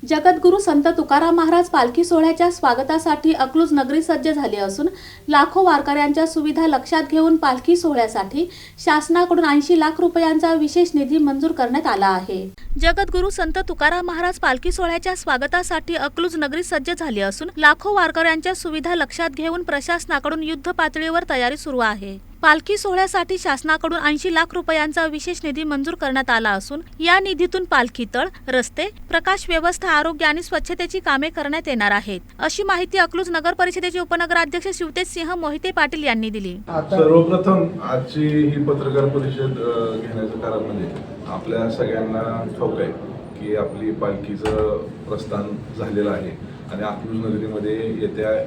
जगद्गुरू संत तुकाराम महाराज पालखी सोहळ्याच्या स्वागतासाठी अकलूज नगरी सज्ज झाली असून लाखो वारकऱ्यांच्या सुविधा लक्षात घेऊन पालखी सोहळ्यासाठी शासनाकडून 80 लाख रुपयांचा विशेष निधी मंजूर करण्यात आला आहे। जगद्गुरू संत तुकाराम महाराज पालखी सोहळ्याच्या स्वागतासाठी अकलूज नगरी सज्ज झाली असून लाखो वारकऱ्यांच्या सुविधा लक्षात घेऊन प्रशासनाकडून युद्ध पातळीवर तयारी सुरू आहे। पालखी सोहळ्यासाठी शासनाकडून 80 लाख रुपयांचा विशेष निधी मंजूर करण्यात आला असून या निधीतून पालखी तळ, रस्ते, प्रकाश व्यवस्था, आरोग्य आणि स्वच्छतेची कामे करण्यात येणार आहेत, अशी माहिती अकलूज नगर परिषदेचे उपनगराध्यक्ष शिवतेज सिंह मोहिते पाटील यांनी दिली। सर्वप्रथम आजची ही पत्रकार परिषद घेण्याचं कारण म्हणजे आपल्या सगळ्यांना ठाऊक आहे की आपली पालखीचं प्रस्थान झालेलं आहे आणि अकलूज नगरीमध्ये येत्या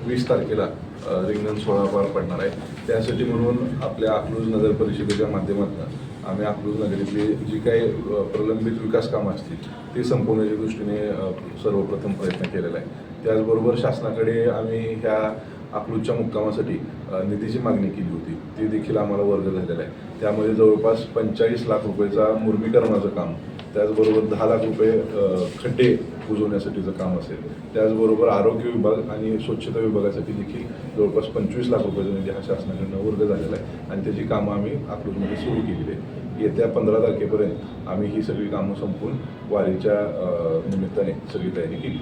20 तारखेला रिंगण सोहळा पार पडणार आहे। त्यासाठी म्हणून आपल्या अकलूज नगर परिषदेच्या माध्यमातून आम्ही अकलूज नगरीतली जी काही प्रलंबित विकास कामं असतील ते संपवण्याच्या दृष्टीने सर्वप्रथम प्रयत्न केलेला आहे। त्याचबरोबर शासनाकडे आम्ही ह्या अकलूजच्या मुक्कामासाठी निधीची मागणी केली होती, ती देखील आम्हाला वर्ग झालेला आहे। त्यामध्ये जवळपास 45 लाख रुपयाचा मुर्मीकरणाचं काम, त्याचबरोबर 10 लाख रुपये खड्डे बुजवण्यासाठीचं काम असेल, त्याचबरोबर आरोग्य विभाग आणि स्वच्छता विभागासाठी देखील जवळपास 25 लाख रुपयाचा निधी हा शासनाकडून वर्ग झालेला आहे आणि त्याची कामं आम्ही अकलूजमध्ये सुरू केलेली आहे। येत्या 15 तारखेपर्यंत आम्ही ही सगळी कामं संपवून वारीच्या निमित्ताने सगळी तयारी केली।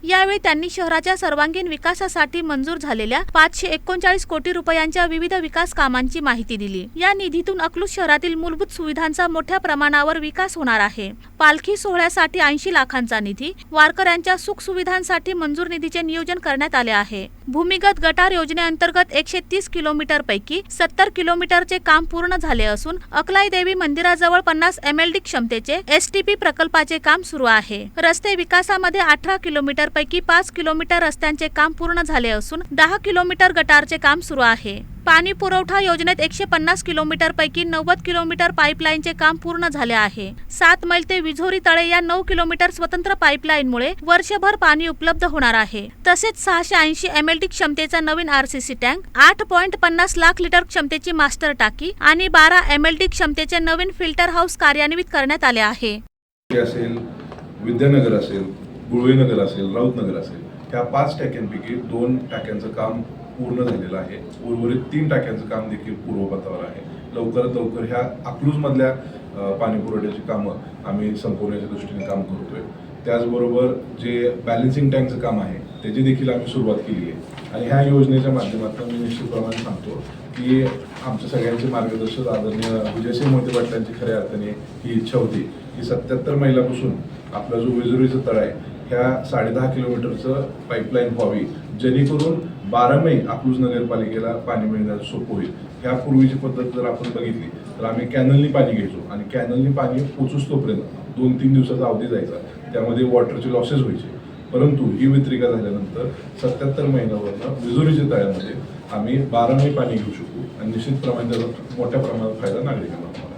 यावेळी त्यांनी शहराच्या सर्वांगीण विकासासाठी मंजूर झालेल्या 539 कोटी रुपयांच्या विविध विकास कामांची माहिती दिली। या निधीतून अकलूज शहरातील मूलभूत सुविधांचा मोठ्या प्रमाणावर विकास होणार आहे। पालखी सोहळ्यासाठी 80 लाखांचा निधी, वारकऱ्यांच्या सुख सुविधांसाठी मंजूर निधीचे नियोजन करण्यात आले आहे। भूमिगत गटार योजनेअंतर्गत 130 किलोमीटर पैकी 70 किलोमीटरचे काम पूर्ण झाले असून अकलाई देवी मंदिराजवळ 50 MLD क्षमतेचे STP प्रकल्पाचे काम सुरू आहे। रस्ते विकासामध्ये 18 किलोमीटर पैकी 5 किलोमीटर रस्त्यांचे काम पूर्ण झाले असून 10 किलोमीटर गटारचे काम सुरू आहे। पाणी पुरवठा योजनेत 150 किलोमीटर पैकी 90 किलोमीटर पाईपलाईनचे काम पूर्ण झाले आहे। 7 मैल ते विझोरी तळे या 9 किलोमीटर स्वतंत्र पाईपलाईनमुळे वर्षभर पाणी उपलब्ध होणार आहे। तसेच 680 MLD क्षमतेचा नवीन RCC टँक, 8.50 लाख लिटर क्षमतेची मास्टर टाकी आणि 12 MLD क्षमतेचे नवीन फिल्टर हाऊस कार्यान्वित करण्यात आले आहे। विद्यानगर असेल, गुळवेनगर असेल, राऊतनगर असेल, ह्या 5 टाक्यांपैकी 2 टाक्यांचं काम पूर्ण झालेलं आहे। उर्वरित 3 टाक्यांचं काम देखील पूर्वपथावर आहे। लवकरात लवकर ह्या अकलूजमधल्या पाणी पुरवठ्याची कामं आम्ही संपवण्याच्या दृष्टीने काम करतोय। त्याचबरोबर जे बॅलन्सिंग टँकचं काम आहे त्याची देखील आम्ही सुरुवात केली आहे आणि ह्या योजनेच्या माध्यमातून मी निश्चितप्रमाणे सांगतो की आमच्या सगळ्यांचे मार्गदर्शक आदरणीय विजयसिंह मोहिते पाटलांची खऱ्या अर्थाने ही इच्छा होती की 77 मैलापासून आपला जो विझोरीचा तळ आहे ह्या 10.5 किलोमीटरचं पाईपलाईन व्हावी, जेणेकरून 12 मै अकलूज नगरपालिकेला पाणी मिळण्यास सोपं होईल। ह्या पूर्वीची पद्धत जर आपण बघितली तर आम्ही कॅनलनी पाणी घ्यायचो आणि कॅनलनी पाणी पोचूस तोपर्यंत 2-3 दिवसाचा अवधी जायचा, त्यामध्ये वॉटरचे लॉसेस व्हायचे। परंतु ही वितरिका झाल्यानंतर 77 महिन्यावरनं विझोरीच्या तळ्यामध्ये आम्ही 12 मै पाणी घेऊ शकू आणि निश्चितप्रमाणे त्याचा मोठ्या प्रमाणात फायदा नागरिकांना होणार।